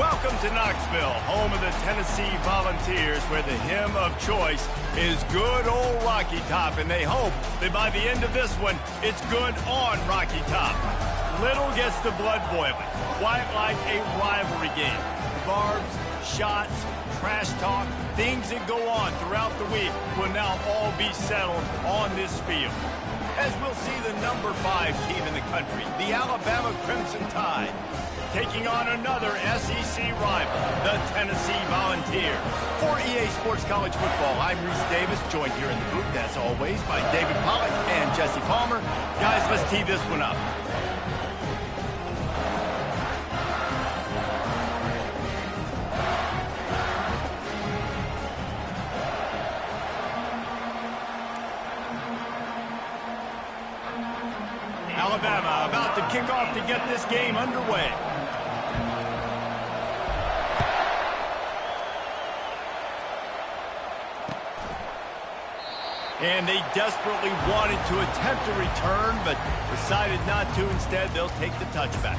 Welcome to Knoxville, home of the Tennessee Volunteers, where the hymn of choice is good old Rocky Top, and they hope that by the end of this one, it's good on Rocky Top. Little gets the blood boiling, quite like a rivalry game. Barbs, shots, trash talk, things that go on throughout the week will now all be settled on this field. As we'll see the number 5 team in the country, the Alabama Crimson Tide, taking on another SEC rival, the Tennessee Volunteers. For EA Sports College Football, I'm Reese Davis, joined here in the booth, as always, by David Pollack and Jesse Palmer. Guys, let's tee this one up. Alabama about to kick off to get this game underway. And they desperately wanted to attempt a return, but decided not to. Instead, they'll take the touchback.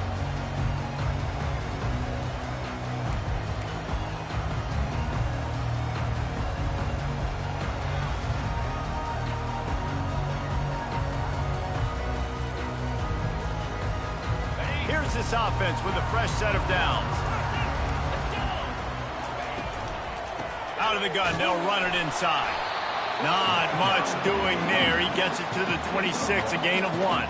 Here's this offense with a fresh set of downs. Out of the gun, they'll run it inside. Not much doing there. He gets it to the 26, a gain of 1.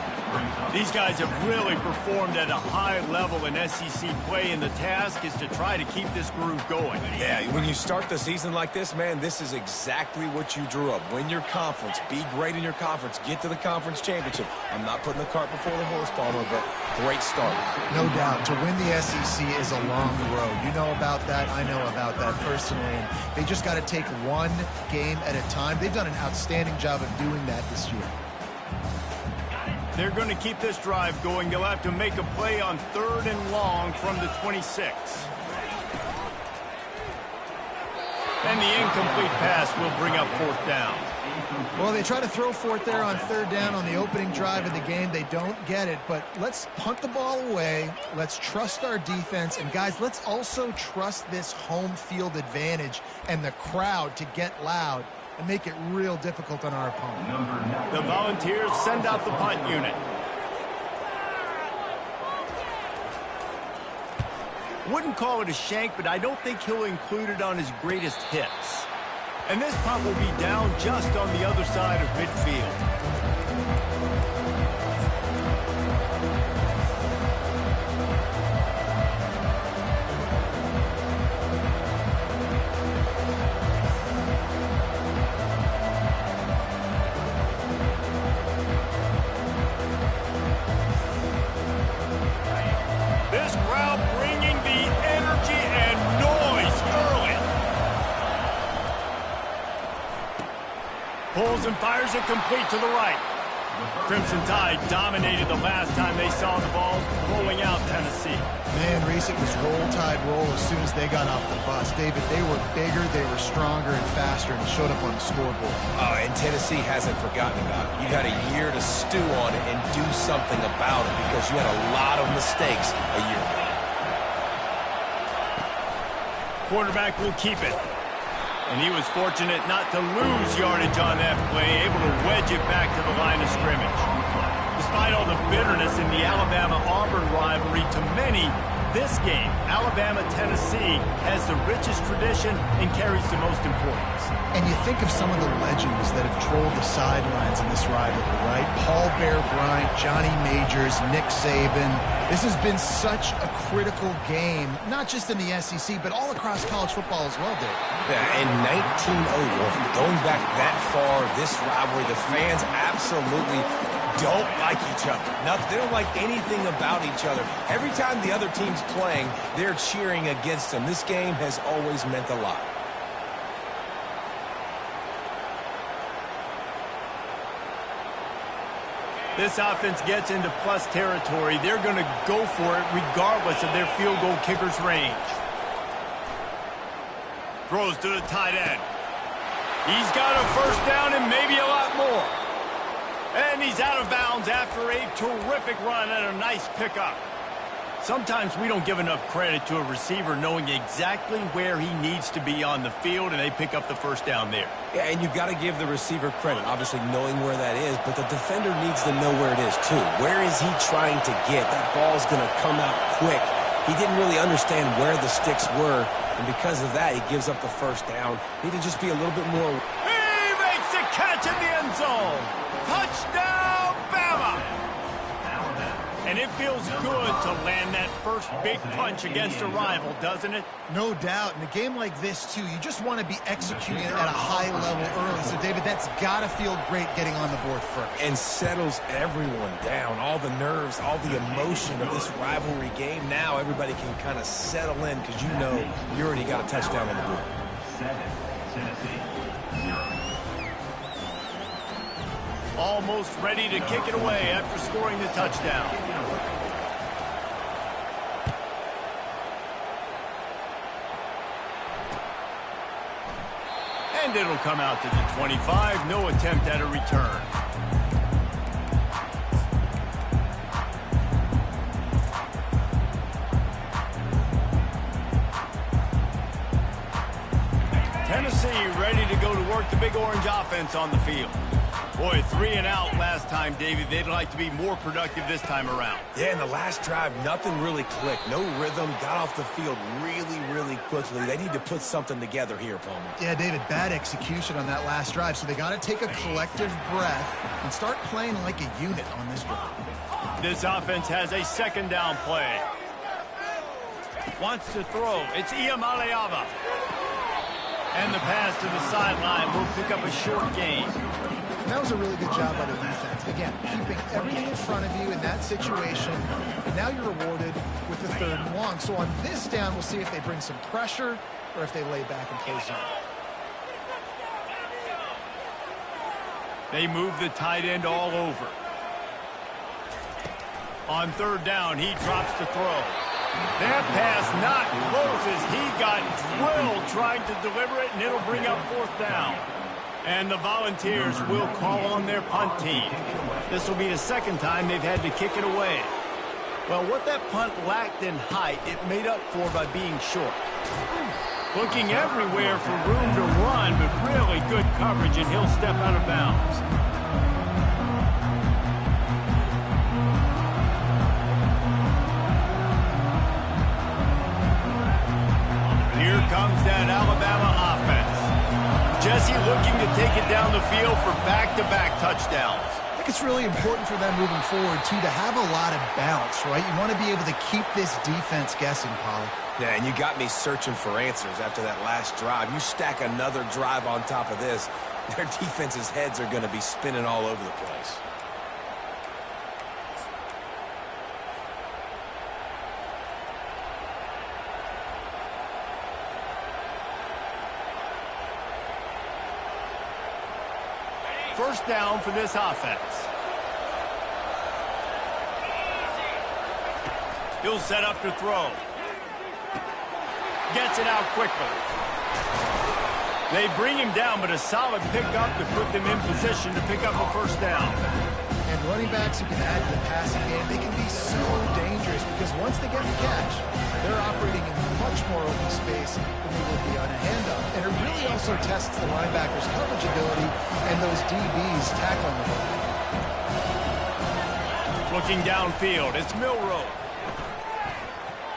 These guys have really performed at a high level in SEC play, and the task is to try to keep this groove going. Yeah, when you start the season like this, man, this is exactly what you drew up. Win your conference, be great in your conference, get to the conference championship. I'm not putting the cart before the horse, Palmer, but great start. No doubt. To win the SEC is a long road. You know about that. I know about that personally. And they just got to take one game at a time. They've done an outstanding job of doing that this year. They're going to keep this drive going. They'll have to make a play on 3rd and long from the 26. And the incomplete pass will bring up 4th down. Well, they try to throw for it there on 3rd down on the opening drive of the game. They don't get it, but let's punt the ball away. Let's trust our defense. And, guys, let's also trust this home field advantage and the crowd to get loud and make it real difficult on our opponent. The Volunteers send out the punt unit. Wouldn't call it a shank, but I don't think he'll include it on his greatest hits. And this punt will be down just on the other side of midfield. This crowd bringing the energy and noise early. Pulls and fires it complete to the right. Crimson Tide dominated the last time they saw the ball rolling out Tennessee. Man, Reese, it was roll tide roll as soon as they got off the bus. David, they were bigger, they were stronger and faster, and showed up on the scoreboard. And Tennessee hasn't forgotten about it. You've had a year to stew on it and do something about it because you had a lot of mistakes a year ago. Quarterback will keep it. And he was fortunate not to lose yardage on that play, able to wedge it back to the line of scrimmage. Despite all the bitterness in the Alabama-Auburn rivalry, to many, this game, Alabama-Tennessee, has the richest tradition and carries the most importance. And you think of some of the legends that have trolled the sidelines in this rivalry, right? Paul Bear Bryant, Johnny Majors, Nick Saban. This has been such a critical game, not just in the SEC, but all across college football as well, Dave. Yeah, in 1901, going back that far, this rivalry, the fans absolutely don't like each other. They don't like anything about each other. Every time the other team's playing, they're cheering against them. This game has always meant a lot. This offense gets into plus territory. They're going to go for it regardless of their field goal kicker's range. Throws to the tight end. He's got a first down and maybe a lot more. And he's out of bounds after a terrific run and a nice pickup. Sometimes we don't give enough credit to a receiver knowing exactly where he needs to be on the field, and they pick up the first down there. Yeah, and you've got to give the receiver credit, obviously knowing where that is, but the defender needs to know where it is too. Where is he trying to get? That ball's going to come out quick. He didn't really understand where the sticks were, and because of that, he gives up the first down. Need to just be a little bit more. He makes the catch in the end zone. Touchdown, Bama! And it feels good to land that first big punch against a rival, doesn't it? No doubt. In a game like this, too, you just want to be executing at a high level early. So, David, that's got to feel great getting on the board first. And settles everyone down. All the nerves, all the emotion of this rivalry game. Now everybody can kind of settle in because you know you already got a touchdown on the board. 7, Tennessee, 0. Almost ready to kick it away after scoring the touchdown. And it'll come out to the 25. No attempt at a return. Tennessee ready to go to work the Big Orange offense on the field. Boy, 3 and out last time, David. They'd like to be more productive this time around. Yeah, in the last drive, nothing really clicked. No rhythm. Got off the field really, really quickly. They need to put something together here, Palmer. Yeah, David, bad execution on that last drive. So they got to take a collective breath and start playing like a unit on this drive. This offense has a second down play. Wants to throw. It's Iamaleava. And the pass to the sideline will pick up a short gain. That was a really good job by the defense. Again, keeping everything in front of you in that situation. And now you're rewarded with the 3rd and long. So on this down, we'll see if they bring some pressure or if they lay back and play zone. They move the tight end all over. On 3rd down, he drops the throw. That pass not close as he got drilled trying to deliver it, and it'll bring up 4th down. And the Volunteers will call on their punt team. This will be the second time they've had to kick it away. Well, what that punt lacked in height, it made up for by being short. Looking everywhere for room to run, but really good coverage, and he'll step out of bounds. Here comes that Alabama offense. Jesse looking to take it down the field for back-to-back touchdowns. I think it's really important for them moving forward, too, to have a lot of bounce, right? You want to be able to keep this defense guessing, Polly. Yeah, and you got me searching for answers after that last drive. You stack another drive on top of this, their defense's heads are going to be spinning all over the place. First down for this offense. He'll set up to throw. Gets it out quickly. They bring him down, but a solid pickup to put them in position to pick up a first down. And running backs who can add to the passing game, they can be so dangerous because once they get the catch, they're operating in much more open space than they would be on a handoff. And it really also tests the linebackers' coverage ability and those DBs tackling the ball. Looking downfield, it's Milroe.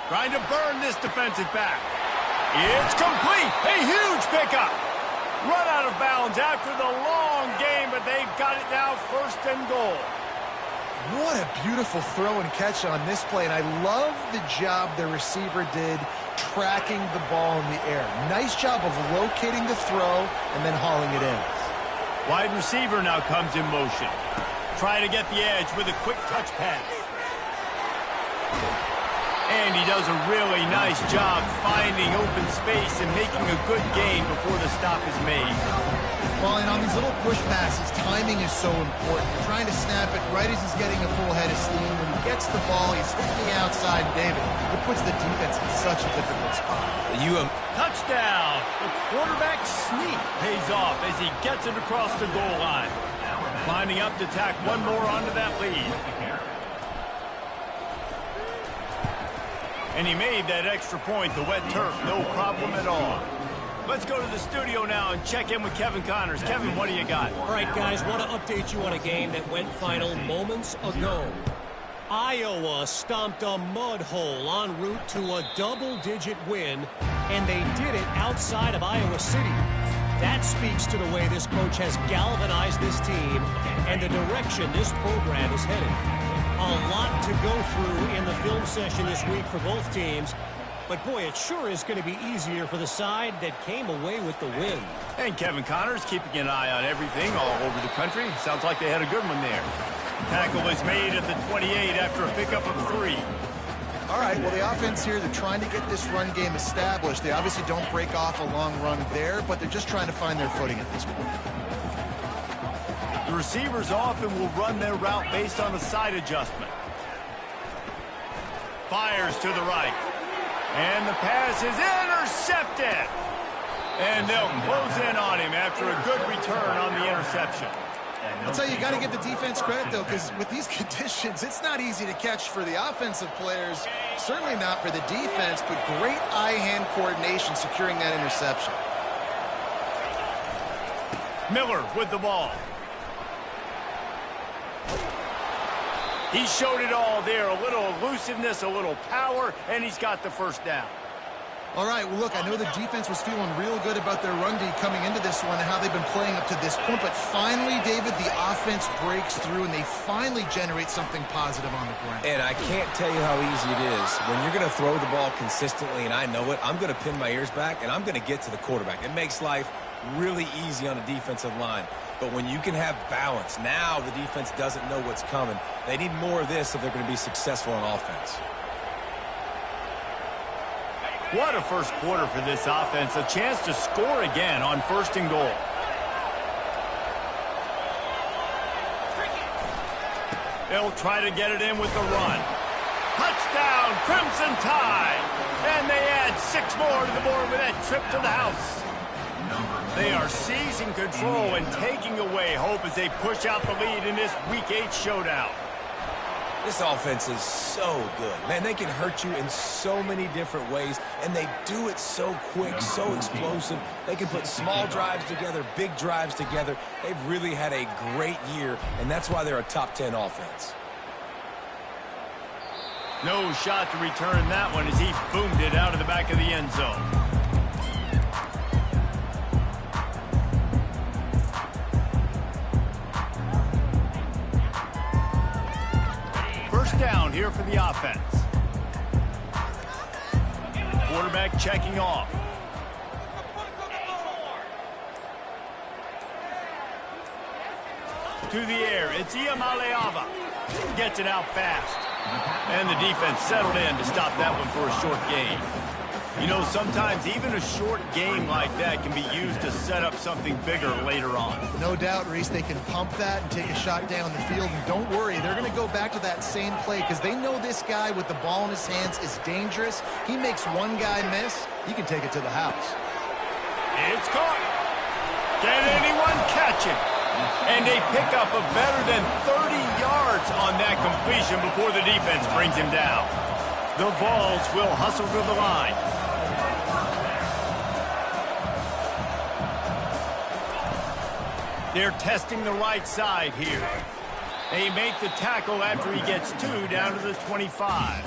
Trying to burn this defensive back. It's complete. A huge pickup. Run out of bounds after the long game, but they've got it now 1st and goal. What a beautiful throw and catch on this play, and I love the job the receiver did tracking the ball in the air. Nice job of locating the throw and then hauling it in. Wide receiver now comes in motion. Trying to get the edge with a quick touch pass. And he does a really nice job finding open space and making a good gain before the stop is made. Well, and on these little push passes, timing is so important. You're trying to snap it right as he's getting a full head of steam. When he gets the ball, he's hitting the outside, David. It puts the defense in such a difficult spot. Touchdown! The quarterback sneak pays off as he gets it across the goal line. Lining up to tack one more onto that lead. And he made that extra point, the wet turf, no problem at all. Let's go to the studio now and check in with Kevin Connors. Kevin, what do you got? All right, guys, want to update you on a game that went final moments ago. Iowa stomped a mud hole en route to a double-digit win, and they did it outside of Iowa City. That speaks to the way this coach has galvanized this team and the direction this program is headed. A lot to go through in the film session this week for both teams. But, boy, it sure is going to be easier for the side that came away with the win. And Kevin Connors keeping an eye on everything all over the country. Sounds like they had a good one there. Tackle was made at the 28 after a pickup of 3. All right, well, the offense here, they're trying to get this run game established. They obviously don't break off a long run there, but they're just trying to find their footing at this point. The receivers often will run their route based on a side adjustment. Fires to the right. And the pass is intercepted. And they'll close in on him after a good return on the interception. I'll tell you, you got to give the defense credit, though, because with these conditions, it's not easy to catch for the offensive players, certainly not for the defense, but great eye-hand coordination securing that interception. Miller with the ball. He showed it all there, a little elusiveness, a little power, and he's got the first down. All right, well, look, I know the defense was feeling real good about their run D coming into this one and how they've been playing up to this point, but finally, David, the offense breaks through and they finally generate something positive on the ground. And I can't tell you how easy it is. When you're going to throw the ball consistently, and I know it, I'm going to pin my ears back, and I'm going to get to the quarterback. It makes life really easy on the defensive line. But when you can have balance, now the defense doesn't know what's coming. They need more of this if they're going to be successful on offense. What a first quarter for this offense. A chance to score again on 1st and goal. They'll try to get it in with the run. Touchdown, Crimson Tide. And they add 6 more to the board with that trip to the house. They are seizing control and taking away hope as they push out the lead in this Week 8 showdown. This offense is so good. Man, they can hurt you in so many different ways, and they do it so quick, so explosive. They can put small drives together, big drives together. They've really had a great year, and that's why they're a top 10 offense. No shot to return that one as he boomed it out of the back of the end zone. First down here for the offense. Quarterback checking off. To the air, it's Iamaleava. Gets it out fast. And the defense settled in to stop that one for a short gain. You know, sometimes even a short game like that can be used to set up something bigger later on. No doubt, Reese, they can pump that and take a shot down the field. And don't worry, they're going to go back to that same play because they know this guy with the ball in his hands is dangerous. He makes one guy miss, he can take it to the house. It's caught. Can anyone catch it? And they pick up a better than 30 yards on that completion before the defense brings him down. The Vols will hustle to the line. They're testing the right side here. They make the tackle after he gets 2 down to the 25.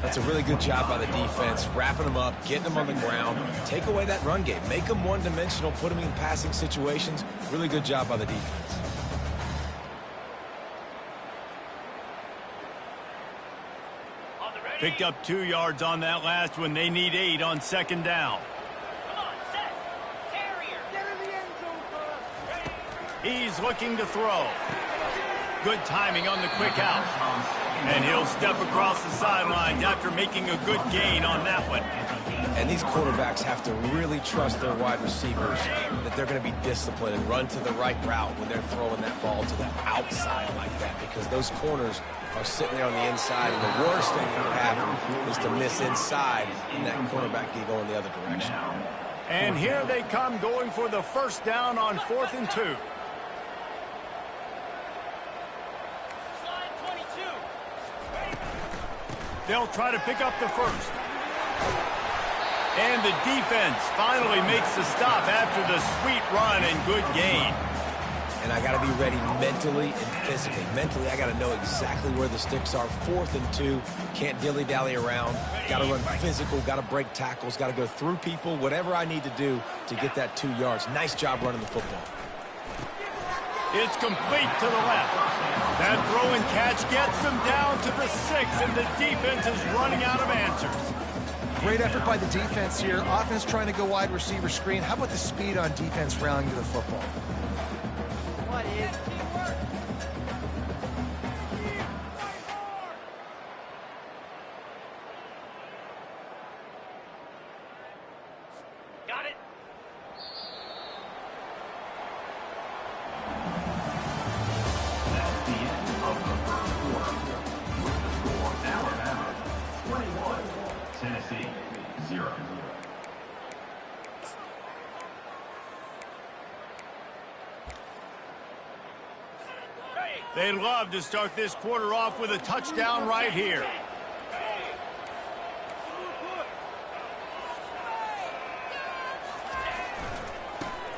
That's a really good job by the defense, wrapping them up, getting them on the ground, take away that run game, make them one-dimensional, put them in passing situations. Really good job by the defense. Picked up 2 yards on that last one. They need 8 on 2nd down. He's looking to throw. Good timing on the quick out. And he'll step across the sidelines after making a good gain on that one. And these quarterbacks have to really trust their wide receivers that they're going to be disciplined and run to the right route when they're throwing that ball to the outside like that, because those corners are sitting there on the inside, and the worst thing that could happen is to miss inside and that quarterback can go in the other direction. And here they come going for the first down on 4th and 2. They'll try to pick up the first. And the defense finally makes the stop after the sweet run and good gain. And I got to be ready mentally and physically. Mentally, I got to know exactly where the sticks are. 4th and 2. Can't dilly-dally around. Got to run physical. Got to break tackles. Got to go through people. Whatever I need to do to get that 2 yards. Nice job running the football. It's complete to the left. That throw and catch gets them down to the 6, and the defense is running out of answers. Great effort by the defense here. Offense trying to go wide receiver screen. How about the speed on defense rallying to the football? What is teamwork? Got it. That's the end of the first quarter. With the score, Alabama 21, Tennessee 0. They'd love to start this quarter off with a touchdown right here.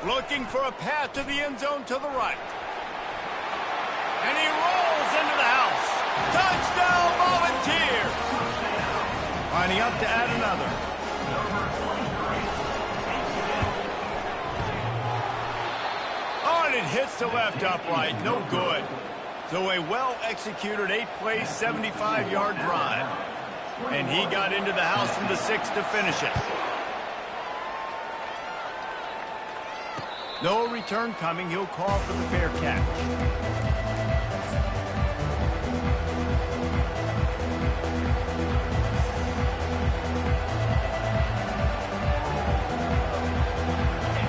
Looking for a path to the end zone to the right. And he rolls into the house. Touchdown, Volunteers! Lining up to add another. Oh, and it hits the left upright. No good. So a well-executed 8-play, 75-yard drive. And he got into the house from the 6 to finish it. No return coming. He'll call for the fair catch.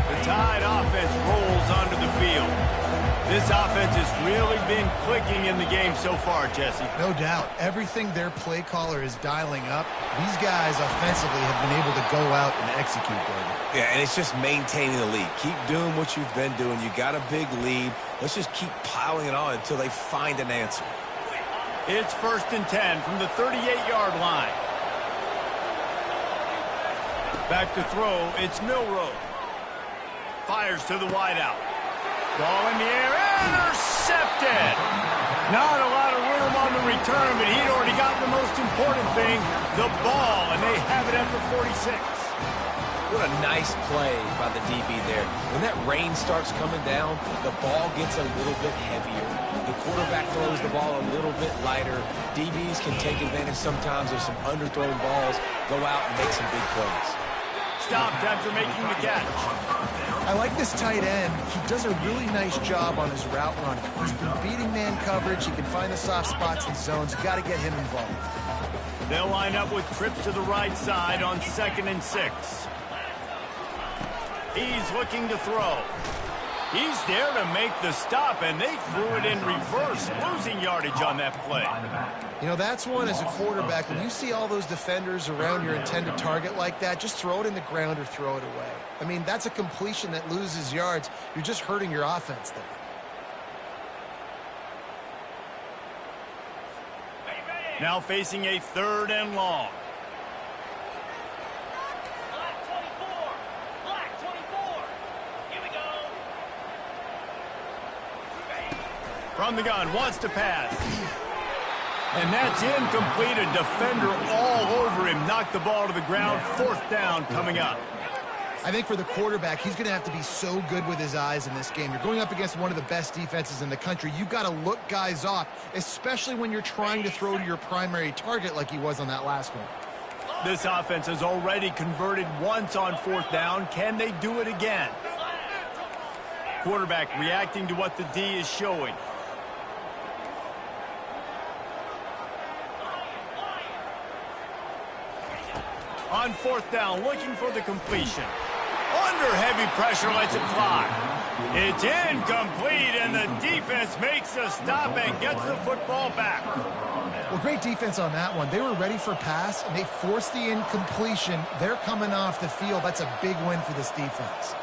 The Tide offense rolls onto the field. This offense has really been clicking in the game so far, Jesse. No doubt. Everything their play caller is dialing up, these guys offensively have been able to go out and execute, David. Yeah, and it's just maintaining the lead. Keep doing what you've been doing. You got a big lead. Let's just keep piling it on until they find an answer. It's 1st and 10 from the 38-yard line. Back to throw. It's Milroe. Fires to the wideout. Ball in the air. Intercepted. Not a lot of room on the return, but he'd already got the most important thing, the ball, and they have it at the 46. What a nice play by the DB there. When that rain starts coming down, the ball gets a little bit heavier. The quarterback throws the ball a little bit lighter. DBs can take advantage sometimes of some underthrown balls, go out and make some big plays. Stopped after making the catch. I like this tight end. He does a really nice job on his route running. He's been beating man coverage. He can find the soft spots and zones. You got to get him involved. They'll line up with trips to the right side on 2nd and 6. He's looking to throw. He's there to make the stop, and they threw it in reverse, losing yardage on that play. You know, that's one as a quarterback. When you see all those defenders around your intended target like that, just throw it in the ground or throw it away. I mean, that's a completion that loses yards. You're just hurting your offense there. Now facing a 3rd and long. Black 24. Here we go. From the gun, wants to pass. And that's incomplete. A defender all over him. Knocked the ball to the ground. 4th down coming up. I think for the quarterback, he's going to have to be so good with his eyes in this game. You're going up against one of the best defenses in the country. You've got to look guys off, especially when you're trying to throw to your primary target like he was on that last one. This offense has already converted once on 4th down. Can they do it again? Quarterback reacting to what the D is showing. On 4th down, looking for the completion. Under heavy pressure, lets it fly. It's incomplete, and the defense makes a stop and gets the football back. Well, great defense on that one. They were ready for pass, and they forced the incompletion. They're coming off the field. That's a big win for this defense.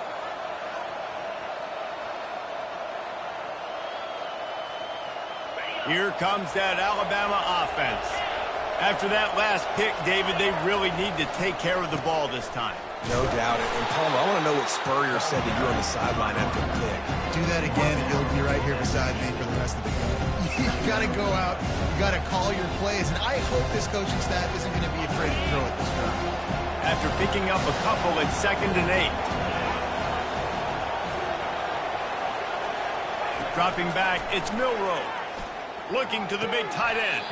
Here comes that Alabama offense. After that last pick, David, they really need to take care of the ball this time. No doubt. And Palmer, I want to know what Spurrier said to you on the sideline after the pick. Do that again, and you'll be right here beside me for the rest of the game. You got to go out. You got to call your plays. And I hope this coaching staff isn't going to be afraid to throw it this time. After picking up a couple at 2nd and 8. Dropping back, it's Milroe. Looking to the big tight end.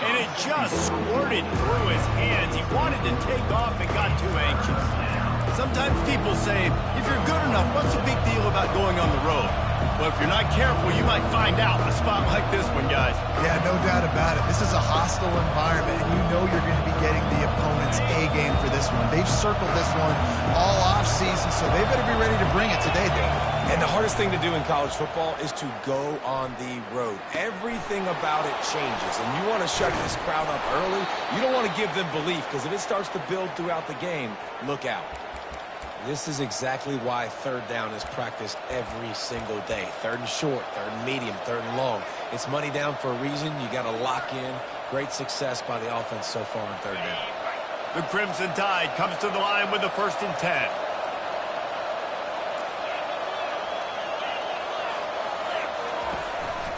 And it just squirted through his hands. He wanted to take off and got too anxious. Sometimes people say, if you're good enough, what's the big deal about going on the road? Well, if you're not careful, you might find out in a spot like this one, guys. Yeah, no doubt about it. This is a hostile environment, and you know you're going to be getting the opponent's A game for this one. They've circled this one all offseason, so they better be ready to bring it today, David. And the hardest thing to do in college football is to go on the road. Everything about it changes, and you want to shut this crowd up early. You don't want to give them belief, because if it starts to build throughout the game, look out. This is exactly why 3rd down is practiced every single day. 3rd and short, 3rd and medium, 3rd and long. It's money down for a reason. You got to lock in. Great success by the offense so far on 3rd down. The Crimson Tide comes to the line with the 1st and 10.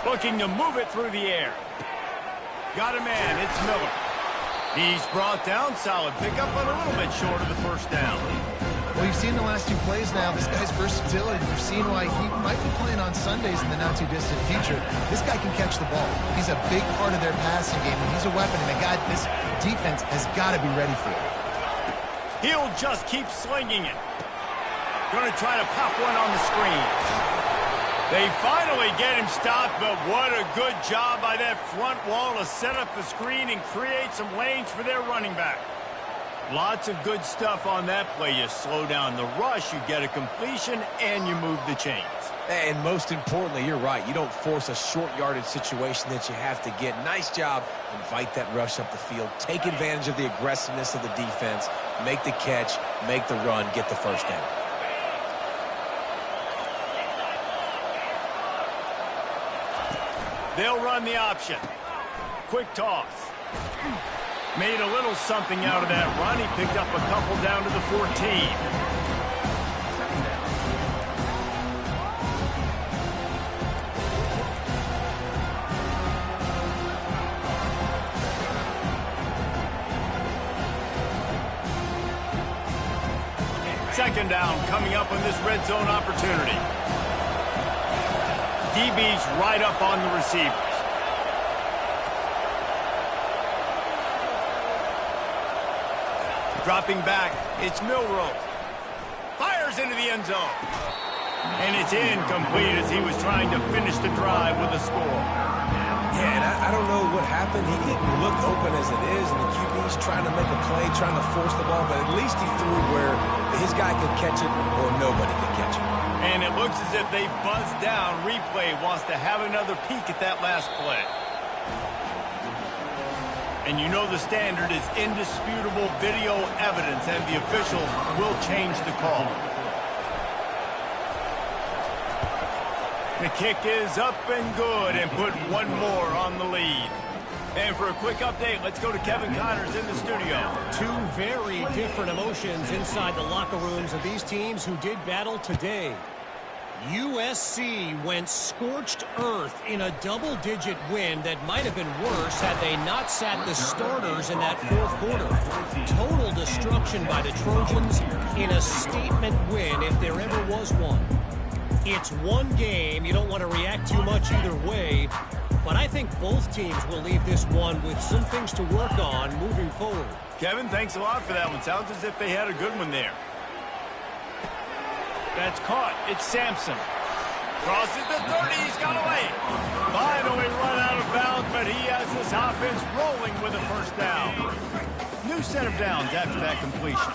Looking to move it through the air. Got a man, it's Miller. He's brought down, solid pickup, but a little bit short of the 1st down. Well, you've seen the last 2 plays now. This guy's versatility. You've seen why he might be playing on Sundays in the not-too-distant future. This guy can catch the ball. He's a big part of their passing game, and he's a weapon, and a guy this defense has got to be ready for it. He'll just keep slinging it. Going to try to pop one on the screen. They finally get him stopped, but what a good job by that front wall to set up the screen and create some lanes for their running back. Lots of good stuff on that play. You slow down the rush, you get a completion, and you move the chains. And most importantly, you're right. You don't force a short yardage situation that you have to get. Nice job. Invite that rush up the field. Take advantage of the aggressiveness of the defense. Make the catch, make the run, get the 1st down. They'll run the option. Quick toss. Made a little something out of that run. He picked up a couple down to the 14. Second down coming up on this red zone opportunity. DB's right up on the receivers. Dropping back, it's Milroe. Fires into the end zone. And it's incomplete as he was trying to finish the drive with a score. Yeah, and I don't know what happened. He didn't look open as it is, and the QB's trying to make a play, trying to force the ball, but at least he threw where his guy could catch it or nobody could catch it. And it looks as if they buzzed down. Replay wants to have another peek at that last play. And you know the standard is indisputable video evidence, and the officials will change the call. The kick is up and good, and put one more on the lead. And for a quick update, let's go to Kevin Connors in the studio. 2 very different emotions inside the locker rooms of these teams who did battle today. USC went scorched earth in a double-digit win that might have been worse had they not sat the starters in that 4th quarter. Total destruction by the Trojans in a statement win if there ever was one. It's one game. You don't want to react too much either way, but I think both teams will leave this one with some things to work on moving forward. Kevin, thanks a lot for that one. Sounds as if they had a good one there. That's caught. It's Sampson. Crosses the 30. He's got away. Finally run out of bounds, but he has this offense rolling with a 1st down. New set of downs after that completion.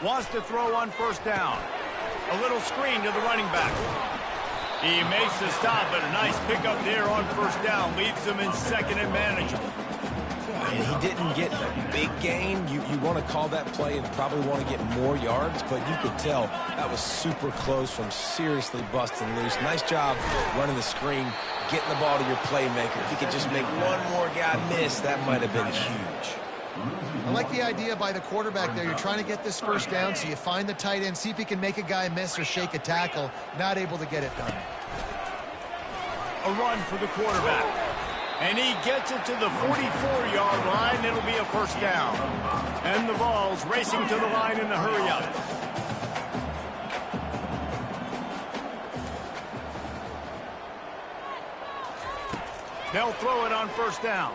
Wants to throw on 1st down. A little screen to the running back. He makes the stop, but a nice pickup there on 1st down. Leaves them in 2nd and manageable. And he didn't get a big gain. You want to call that play and probably want to get more yards, but you could tell that was super close from seriously busting loose. Nice job running the screen, getting the ball to your playmaker. If he could just make one more guy miss, that might have been huge. I like the idea by the quarterback there. You're trying to get this first down, so you find the tight end, see if he can make a guy miss or shake a tackle. Not able to get it done. A run for the quarterback. And he gets it to the 44-yard line. It'll be a first down. And the ball's racing to the line in a hurry-up. They'll throw it on first down.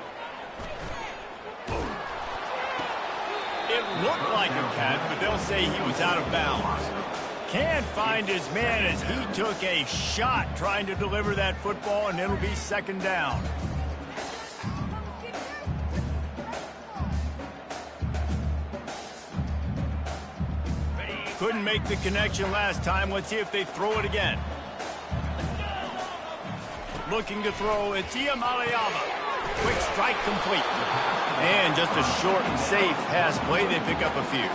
It looked like a catch, but they'll say he was out of bounds. Can't find his man as he took a shot trying to deliver that football, and it'll be second down. Couldn't make the connection last time. Let's see if they throw it again. Looking to throw, it's Iamaleava. Quick strike complete. And just a short and safe pass play. They pick up a few.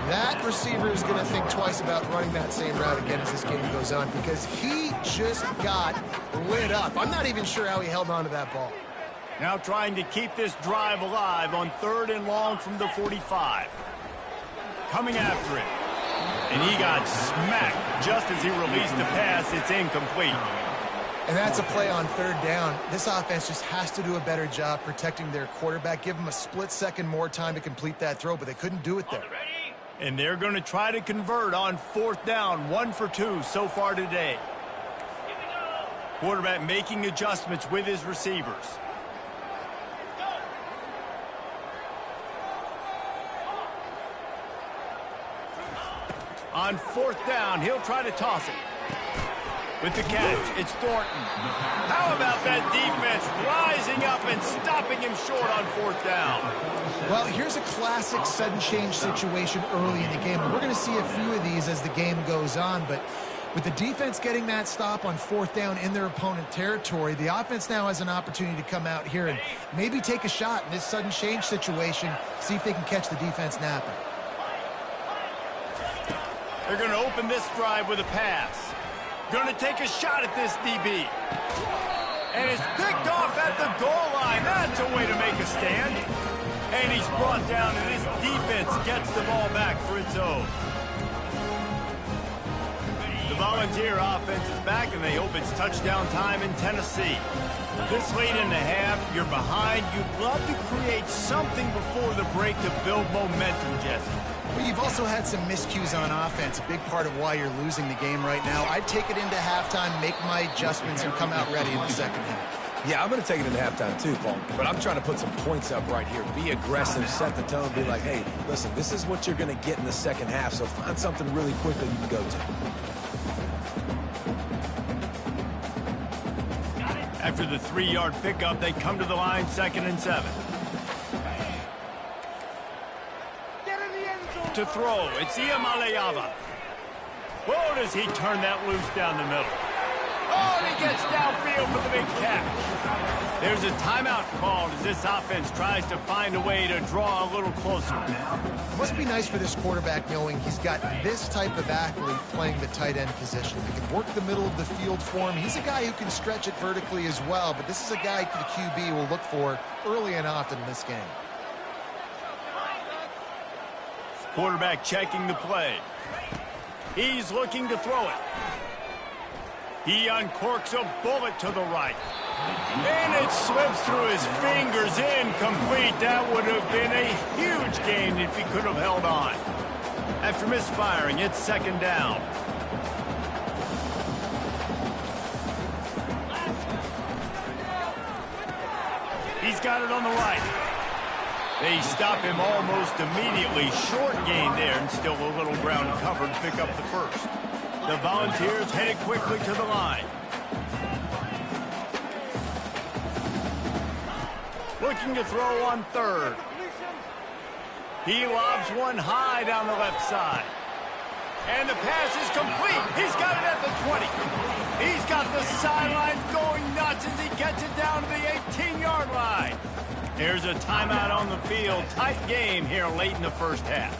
That receiver is going to think twice about running that same route again as this game goes on because he just got lit up. I'm not even sure how he held on to that ball. Now trying to keep this drive alive on 3rd and long from the 45. Coming after it. And he got smacked just as he released the pass. It's incomplete. And that's a play on 3rd down. This offense just has to do a better job protecting their quarterback. Give them a split second more time to complete that throw, but they couldn't do it there. And they're going to try to convert on 4th down. 1 for 2 so far today. Quarterback making adjustments with his receivers. On 4th down, he'll try to toss it. With the catch, it's Thornton. How about that defense rising up and stopping him short on 4th down? Well, here's a classic sudden change situation early in the game. We're going to see a few of these as the game goes on, but with the defense getting that stop on 4th down in their opponent territory, the offense now has an opportunity to come out here and maybe take a shot in this sudden change situation, see if they can catch the defense napping. They're going to open this drive with a pass. Going to take a shot at this DB. And it's picked off at the goal line. That's a way to make a stand. And he's brought down, and his defense gets the ball back for its own. The Volunteer offense is back, and they hope it's touchdown time in Tennessee. This late in the half, you're behind. You'd love to create something before the break to build momentum, Jesse. Well, you've also had some miscues on offense, a big part of why you're losing the game right now. I'd take it into halftime, make my adjustments, and come out ready in the second half. Yeah, I'm going to take it into halftime too, Paul. But I'm trying to put some points up right here. Be aggressive, set the tone, be like, hey, listen, this is what you're going to get in the second half, so find something really quickly you can go to. After the 3-yard pickup, they come to the line 2nd and 7. To throw, it's Iamaleava. Whoa, does he turn that loose down the middle. Oh, and he gets downfield for the big catch. There's a timeout called as this offense tries to find a way to draw a little closer. It must be nice for this quarterback knowing he's got this type of athlete playing the tight end position. He can work the middle of the field for him. He's a guy who can stretch it vertically as well, but this is a guy the QB will look for early and often in this game. Quarterback checking the play. He's looking to throw it. He uncorks a bullet to the right. And it slips through his fingers, incomplete. That would have been a huge gain if he could have held on. After misfiring, it's 2nd down. He's got it on the right. They stop him almost immediately. Short gain there, and still a little ground covered to pick up the first. The Volunteers headed quickly to the line. Looking to throw on 3rd. He lobs one high down the left side. And the pass is complete. He's got it at the 20. He's got the sideline going nuts as he gets it down to the 18-yard line. Here's a timeout on the field. Tight game here late in the first half.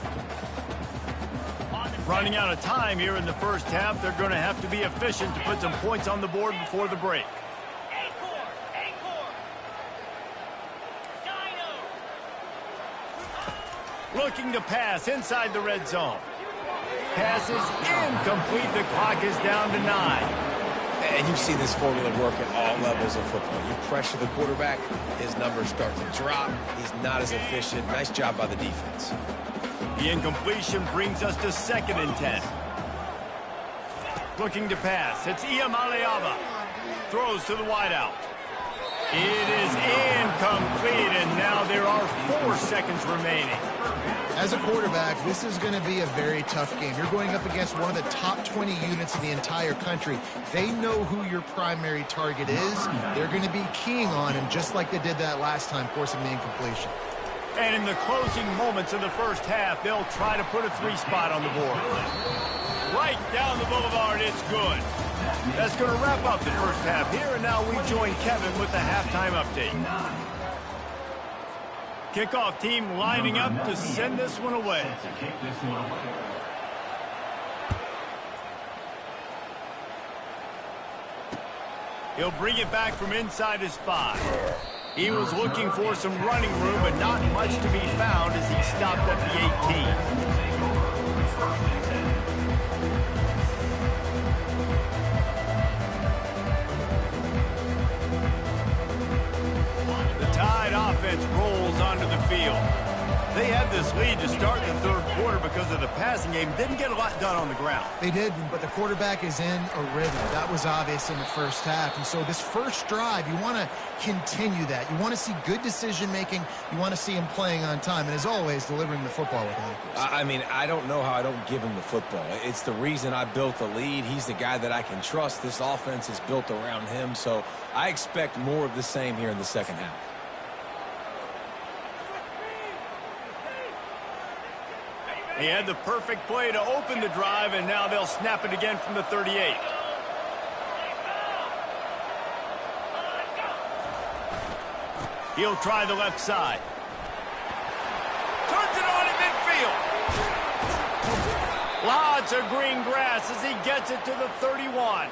Running out of time here in the first half. They're going to have to be efficient to put some points on the board before the break. Looking to pass inside the red zone. Pass is incomplete. The clock is down to 9. And you've seen this formula work at all levels of football. You pressure the quarterback, his numbers start to drop. He's not as efficient. Nice job by the defense. The incompletion brings us to 2nd and 10. Looking to pass. It's Iamaleava. Throws to the wideout. It is incomplete, and now there are 4 seconds remaining. As a quarterback, this is going to be a very tough game. You're going up against one of the top 20 units in the entire country. They know who your primary target is. They're going to be keying on him just like they did that last time, forcing the incompletion. And in the closing moments of the first half, they'll try to put a 3-spot on the board. Right down the boulevard, it's good. That's going to wrap up the first half here, and now we join Kevin with the halftime update. Kickoff team lining up to send this one away. He'll bring it back from inside his 5. He was looking for some running room, but not much to be found as he stopped at the 18. Offense rolls onto the field. They had this lead to start the third quarter because of the passing game. Didn't get a lot done on the ground. They did, but the quarterback is in a rhythm. That was obvious in the first half. And so this first drive, you want to continue that. You want to see good decision-making. You want to see him playing on time. And as always, delivering the football with accuracy. I mean, I don't know how I don't give him the football. It's the reason I built the lead. He's the guy that I can trust. This offense is built around him. So I expect more of the same here in the second half. He had the perfect play to open the drive, and now they'll snap it again from the 38. He'll try the left side. Turns it on in midfield. Lots of green grass as he gets it to the 31.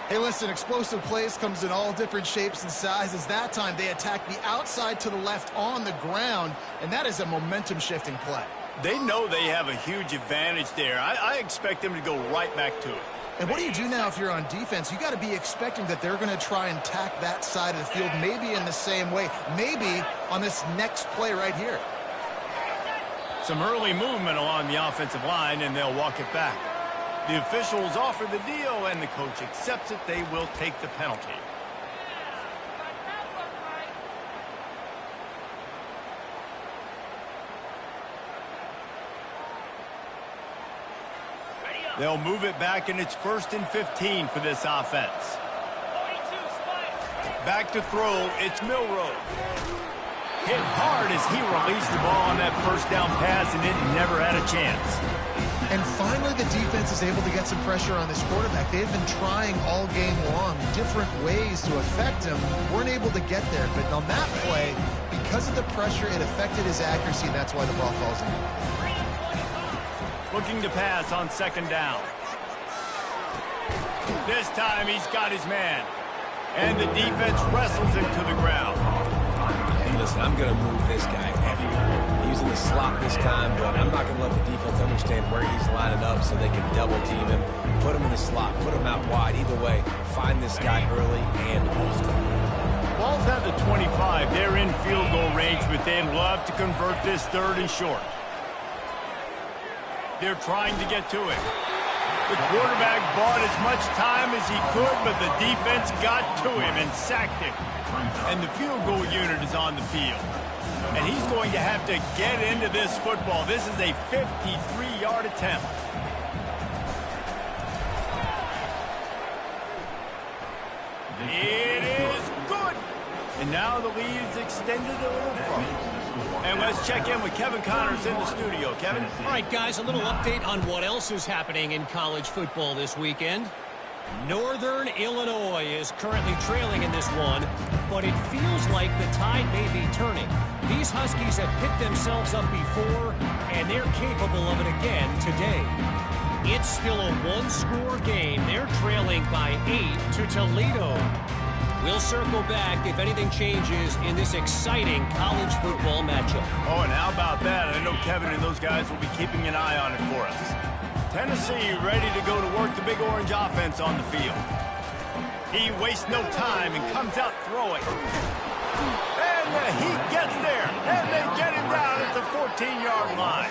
Hey, listen, explosive plays comes in all different shapes and sizes. That time, they attack the outside to the left on the ground, and that is a momentum-shifting play. They know they have a huge advantage there. I expect them to go right back to it. And what do you do now if you're on defense? You got to be expecting that they're going to try and attack that side of the field, maybe in the same way, maybe on this next play right here. Some early movement along the offensive line, and they'll walk it back. The officials offer the deal, and the coach accepts it. They will take the penalty. They'll move it back, and it's 1st and 15 for this offense. Back to throw, it's Milroe. Hit hard as he released the ball on that first down pass, and it never had a chance. And finally, the defense is able to get some pressure on this quarterback. They've been trying all game long different ways to affect him. Weren't able to get there, but on that play, because of the pressure, it affected his accuracy, and that's why the ball falls in. Looking to pass on 2nd down. This time he's got his man. And the defense wrestles him to the ground. Hey, listen, I'm going to move this guy everywhere. Using the slot this time, but I'm not going to let the defense understand where he's lining up so they can double team him. Put him in the slot, put him out wide. Either way, find this guy early and often. Ball's at the 25. They're in field goal range, but they'd love to convert this 3rd and short. They're trying to get to it. The quarterback bought as much time as he could, but the defense got to him and sacked him. And the field goal unit is on the field. And he's going to have to get into this football. This is a 53-yard attempt. It is good. And now the lead is extended a little further. And let's check in with Kevin Connors in the studio. Kevin? All right, guys, a little update on what else is happening in college football this weekend. Northern Illinois is currently trailing in this one, but it feels like the tide may be turning. These Huskies have picked themselves up before, and they're capable of it again today. It's still a one-score game. They're trailing by 8 to Toledo. We'll circle back if anything changes in this exciting college football matchup. Oh, and how about that? I know Kevin and those guys will be keeping an eye on it for us. Tennessee ready to go to work the Big Orange offense on the field. He wastes no time and comes out throwing. And he gets there, and they get him down at the 14-yard line.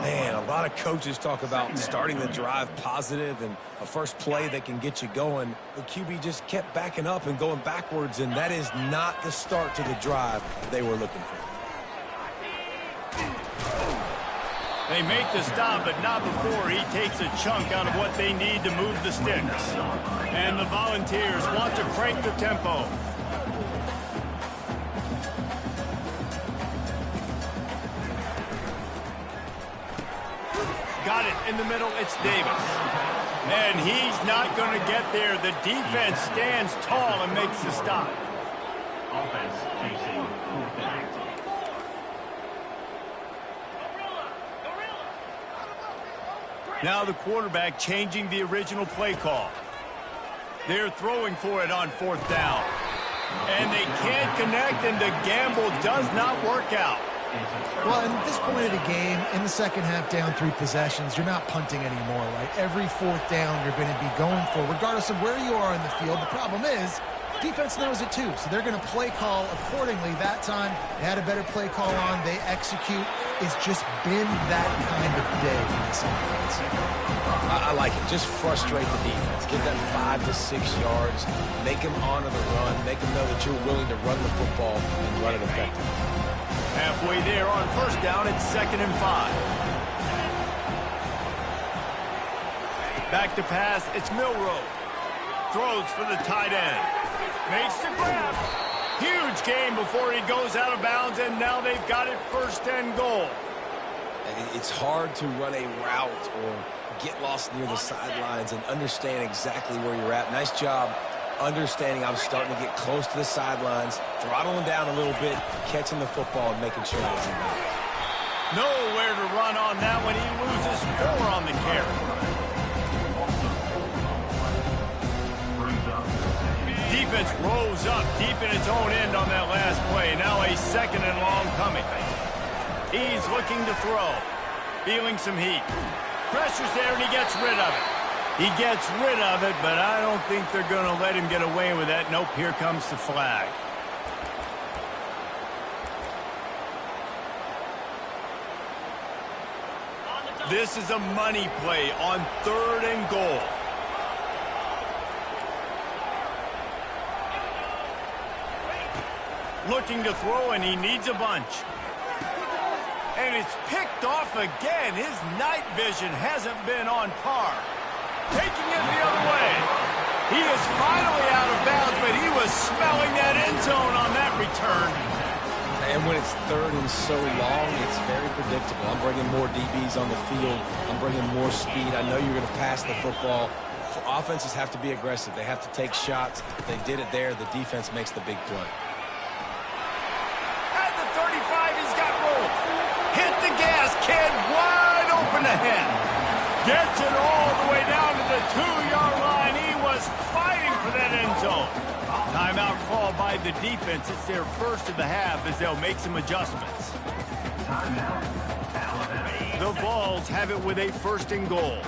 Man, a lot of coaches talk about starting the drive positive and a first play that can get you going. The QB just kept backing up and going backwards, and that is not the start to the drive they were looking for. They make the stop, but not before he takes a chunk out of what they need to move the sticks. And the Volunteers want to crank the tempo. Got it in the middle. It's Davis. And he's not going to get there. The defense stands tall and makes the stop. Offense chasing fourth down. Now the quarterback changing the original play call. They're throwing for it on fourth down. And they can't connect, and the gamble does not work out. Well, at this point of the game, in the second half, down 3 possessions, you're not punting anymore, right? Every fourth down you're going to be going for, regardless of where you are in the field. The problem is, defense knows it too, so they're going to play call accordingly. That time, they had a better play call on. They execute. It's just been that kind of day for this offense. I like it. Just frustrate the defense. Give them 5 to 6 yards. Make them honor the run. Make them know that you're willing to run the football and run it effectively. Halfway there on first down, it's 2nd and 5. Back to pass, it's Milroe. Throws for the tight end. Makes the grab. Huge gain before he goes out of bounds, and now they've got it 1st and goal. It's hard to run a route or get lost near the sidelines and understand exactly where you're at. Nice job understanding I was starting to get close to the sidelines, throttling down a little bit, catching the football and making sure it was in bounds. Nowhere to run on that one. He loses 4 on the carry. Defense rose up deep in its own end on that last play. Now a 2nd and long coming. He's looking to throw. Feeling some heat. Pressure's there, and he gets rid of it. He gets rid of it, but I don't think they're going to let him get away with that. Nope, here comes the flag. This is a money play on 3rd and goal. Looking to throw, and he needs a bunch. And it's picked off again. His night vision hasn't been on par. Taking it the other way. He is finally out of bounds, but he was smelling that end zone on that return. And when it's 3rd and so long, it's very predictable. I'm bringing more DBs on the field. I'm bringing more speed. I know you're going to pass the football. Offenses have to be aggressive. They have to take shots. They did it there. The defense makes the big play. At the 35, he's got room. Hit the gas, kid. Wide open ahead. Gets it all the way down to the 2-yard line. He was fighting for that end zone. Timeout called by the defense. It's their first of the half as they'll make some adjustments. The Vols have it with a 1st and goal.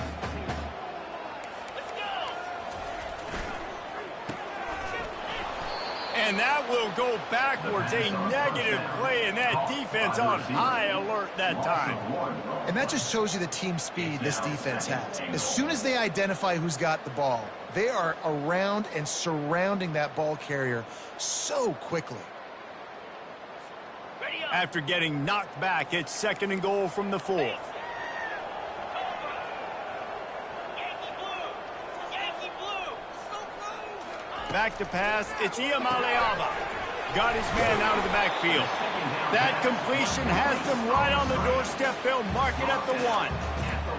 And that will go backwards. A negative play, and that defense on high alert that time. And that just shows you the team speed this defense has. As soon as they identify who's got the ball, they are around and surrounding that ball carrier so quickly. After getting knocked back, it's 2nd and goal from the 4th. Back to pass, it's Iamaleava. Got his man out of the backfield. That completion has them right on the doorstep. They'll mark it at the 1.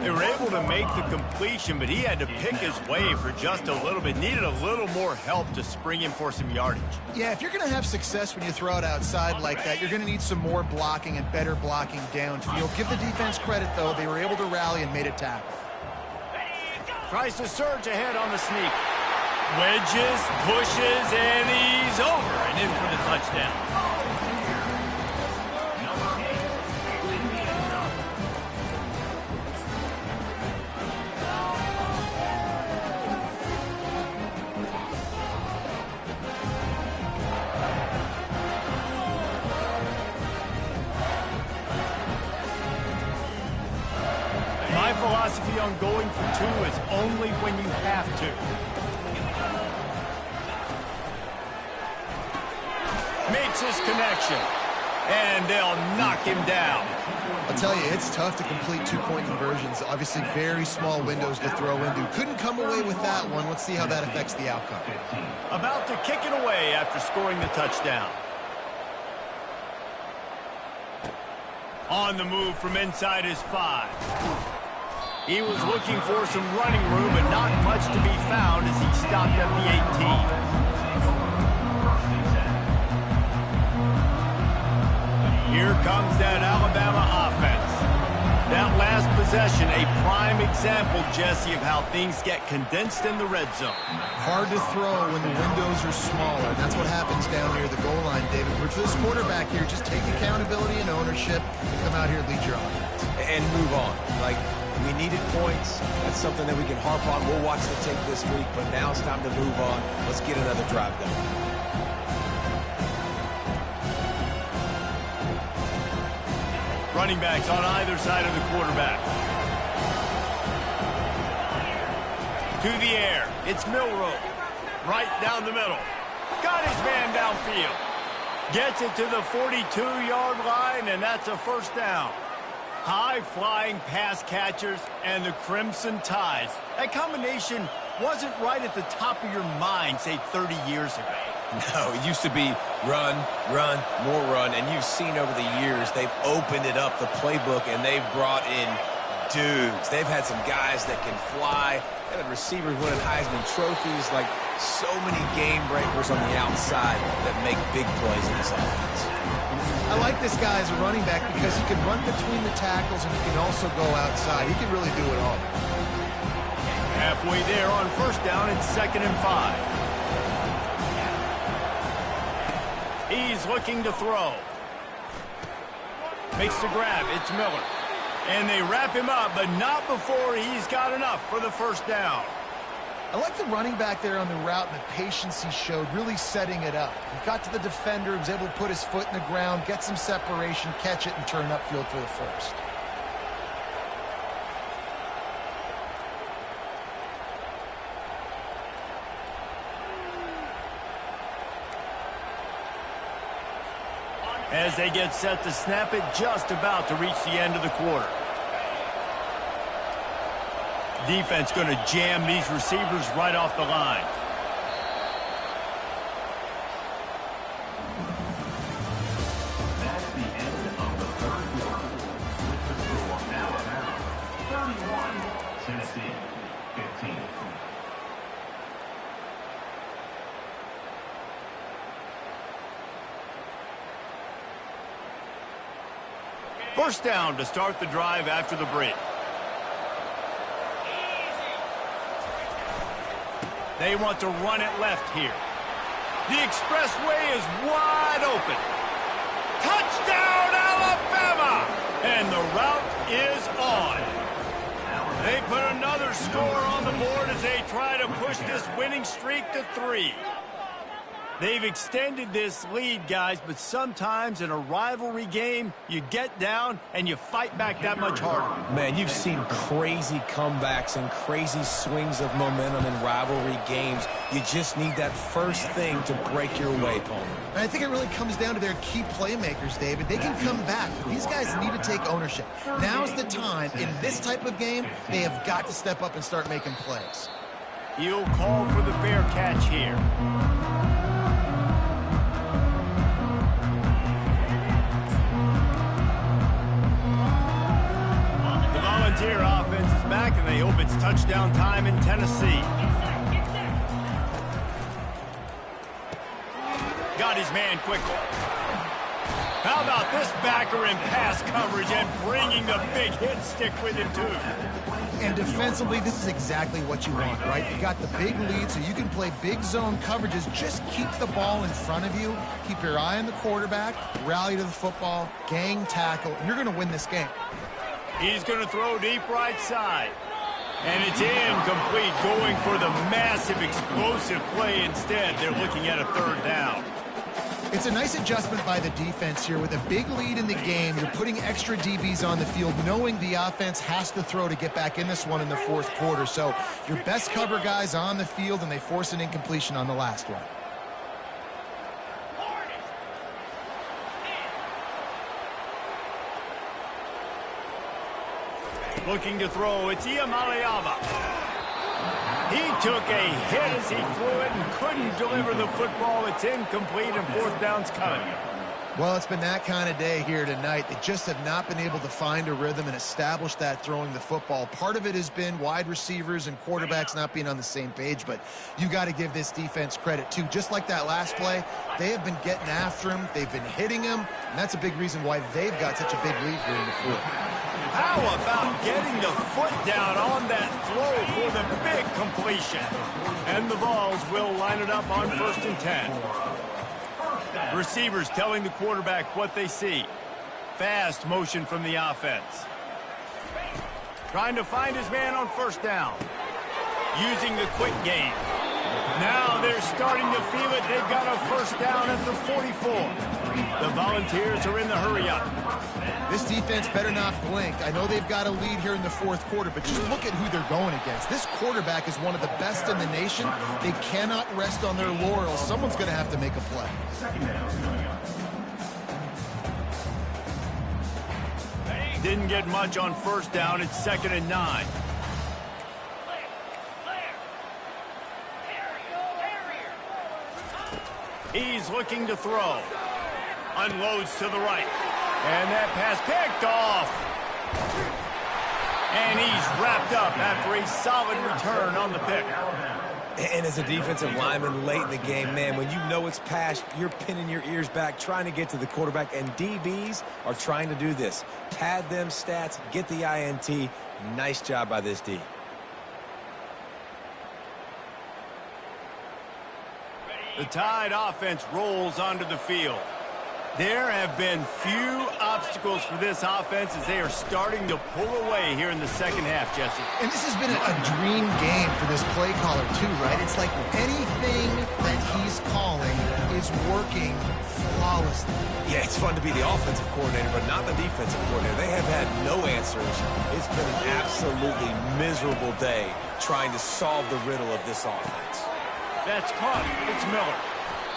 They were able to make the completion, but he had to pick his way for just a little bit. Needed a little more help to spring him for some yardage. Yeah, if you're going to have success when you throw it outside like that, you're going to need some more blocking and better blocking downfield. Give the defense credit, though. They were able to rally and made a tackle. Tries to surge ahead on the sneak. Wedges, pushes, and he's over and in for the touchdown. My philosophy on going for two is only when you have to. Makes his connection, and they'll knock him down. I'll tell you, it's tough to complete two-point conversions. Obviously, very small windows to throw into. Couldn't come away with that one. Let's see how that affects the outcome. About to kick it away after scoring the touchdown. On the move from inside his 5. He was looking for some running room, but not much to be found as he stopped at the 18. Here comes that Alabama offense. That last possession, a prime example, Jesse, of how things get condensed in the red zone. Hard to throw when the windows are smaller. That's what happens down near the goal line, David. For this quarterback here, just take accountability and ownership and come out here and lead your offense. And move on. Like, we needed points. That's something that we can harp on. We'll watch the tape this week, but now it's time to move on. Let's get another drive going. Running backs on either side of the quarterback. To the air. It's Milroe. Right down the middle. Got his man downfield. Gets it to the 42-yard line, and that's a first down. High-flying pass catchers and the Crimson Tides. That combination wasn't right at the top of your mind, say, 30 years ago. No, it used to be run, run, more run, and you've seen over the years they've opened it up, the playbook, and they've brought in dudes. They've had some guys that can fly. They've had receivers winning Heisman trophies, like so many game breakers on the outside that make big plays in this offense. I like this guy as a running back because he can run between the tackles and he can also go outside. He can really do it all. Halfway there on first down, it's 2nd and 5. He's looking to throw. Makes the grab. It's Miller. And they wrap him up, but not before he's got enough for the first down. I like the running back there on the route and the patience he showed, really setting it up. He got to the defender, he was able to put his foot in the ground, get some separation, catch it, and turn upfield for the first. As they get set to snap it, just about to reach the end of the quarter. Defense going to jam these receivers right off the line. That's the end of the third quarter. With the score Alabama 31, Tennessee 15. First down to start the drive after the break. They want to run it left here. The expressway is wide open. Touchdown, Alabama! And the route is on. They put another score on the board as they try to push this winning streak to 3. They've extended this lead, guys, but sometimes in a rivalry game, you get down and you fight back that much harder. Man, you've seen crazy comebacks and crazy swings of momentum in rivalry games. You just need that first thing to break your way, Palmer. And I think it really comes down to their key playmakers, David. They can come back, but these guys need to take ownership. Now's the time. In this type of game, they have got to step up and start making plays. He'll call for the fair catch here. Volunteer offense is back, and they hope it's touchdown time in Tennessee. Got his man quickly. How about this backer in pass coverage and bringing the big hit stick with him, too? And defensively, this is exactly what you want, right? You got the big lead, so you can play big zone coverages. Just keep the ball in front of you. Keep your eye on the quarterback. Rally to the football. Gang tackle. And you're going to win this game. He's going to throw deep right side. And it's incomplete, going for the massive explosive play instead. They're looking at a third down. It's a nice adjustment by the defense here. With a big lead in the game, you're putting extra DBs on the field, knowing the offense has to throw to get back in this one in the fourth quarter. So your best cover guys on the field, and they force an incompletion on the last one. Looking to throw, it's Iamaleava. He took a hit as he threw it and couldn't deliver the football. It's incomplete, and fourth down's coming. Well, it's been that kind of day here tonight. They just have not been able to find a rhythm and establish that throwing the football. Part of it has been wide receivers and quarterbacks not being on the same page, but you got to give this defense credit, too. Just like that last play, they have been getting after him. They've been hitting him, and that's a big reason why they've got such a big lead here in the fourth. How about getting the foot down on that throw for the big completion? And the Vols will line it up on 1st and 10. Receivers telling the quarterback what they see. Fast motion from the offense. Trying to find his man on 1st down. Using the quick game. Now they're starting to feel it. They've got a 1st down at the 44. The Volunteers are in the hurry-up. This defense better not blink. I know they've got a lead here in the fourth quarter, but just look at who they're going against. This quarterback is one of the best in the nation. They cannot rest on their laurels. Someone's going to have to make a play. Didn't get much on 1st down. It's 2nd and 9. He's looking to throw. Unloads to the right. And that pass picked off. And he's wrapped up after a solid return on the pick. And as a defensive lineman late in the game, man, when you know it's passed, you're pinning your ears back, trying to get to the quarterback. And DBs are trying to do this. Pad them stats, get the INT. Nice job by this D. The Tide offense rolls onto the field. There have been few obstacles for this offense as they are starting to pull away here in the second half, Jesse. And this has been a dream game for this play caller, too, right? It's like anything that he's calling is working flawlessly. Yeah, it's fun to be the offensive coordinator, but not the defensive coordinator. They have had no answers. It's been an absolutely miserable day trying to solve the riddle of this offense. That's caught. It's Miller.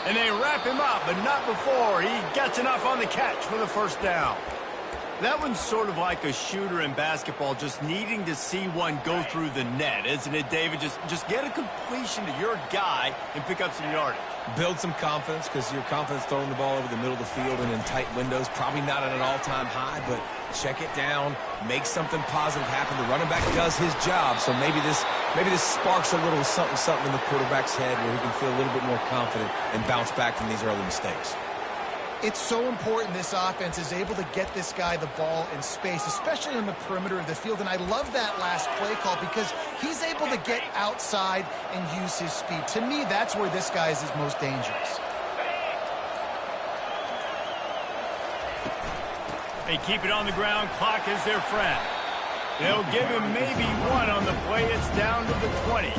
And they wrap him up, but not before he gets enough on the catch for the 1st down. That one's sort of like a shooter in basketball, just needing to see one go through the net, isn't it, David? Just get a completion to your guy and pick up some yardage. Build some confidence, because your confidence throwing the ball over the middle of the field and in tight windows, probably not at an all-time high, but check it down, make something positive happen. The running back does his job, so maybe this sparks a little something in the quarterback's head where he can feel a little bit more confident and bounce back from these early mistakes. It's so important this offense is able to get this guy the ball in space, especially on the perimeter of the field. And I love that last play call because he's able to get outside and use his speed. To me, that's where this guy is his most dangerous. They keep it on the ground. Clock is their friend. They'll give him maybe one on the play. It's down to the 20.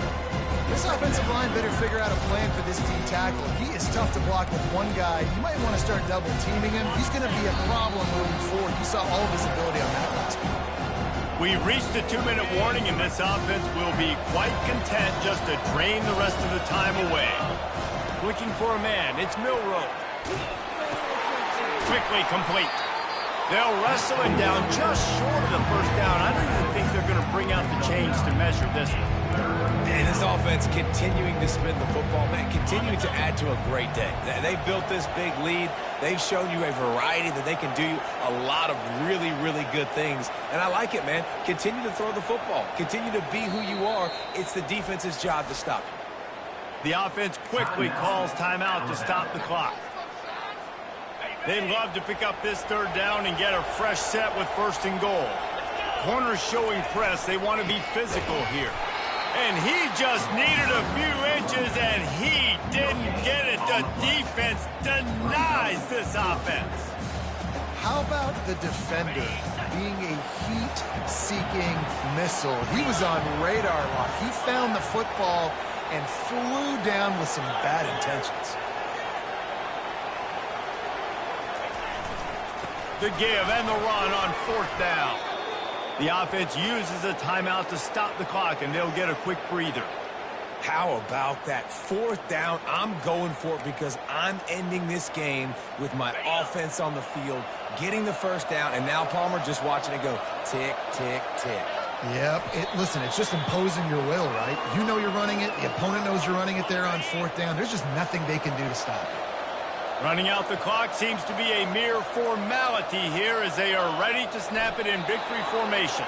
This offensive line better figure out a plan for this D tackle. He is tough to block with one guy. You might want to start double teaming him. He's going to be a problem moving forward. You saw all of his ability on that last play. We've reached the 2-minute warning, and this offense will be quite content just to drain the rest of the time away. Looking for a man. It's Milroe. Quickly complete. They'll wrestle it down just short of the 1st down. I don't even think they're going to bring out the chains change to measure this one. And this offense continuing to spin the football, man, continuing to add to a great day. They built this big lead. They've shown you a variety that they can do a lot of really, really good things. And I like it, man. Continue to throw the football. Continue to be who you are. It's the defense's job to stop you. The offense quickly calls timeout to stop the clock. They'd love to pick up this third down and get a fresh set with 1st and goal. Corners showing press. They want to be physical here. And he just needed a few inches, and he didn't get it. The defense denies this offense. How about the defender being a heat-seeking missile? He was on radar lock. He found the football and flew down with some bad intentions. The give and the run on 4th down. The offense uses a timeout to stop the clock, and they'll get a quick breather. How about that 4th down? I'm going for it because I'm ending this game with my offense on the field, getting the 1st down, and now Palmer just watching it go tick, tick, tick. Yep. Listen, it's just imposing your will, right? You know you're running it. The opponent knows you're running it there on 4th down. There's just nothing they can do to stop it. Running out the clock seems to be a mere formality here as they are ready to snap it in victory formation.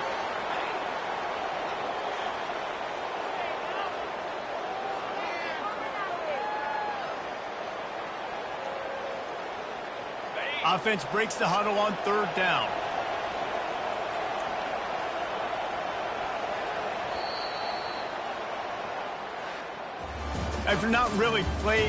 Offense breaks the huddle on 3rd down. After not really playing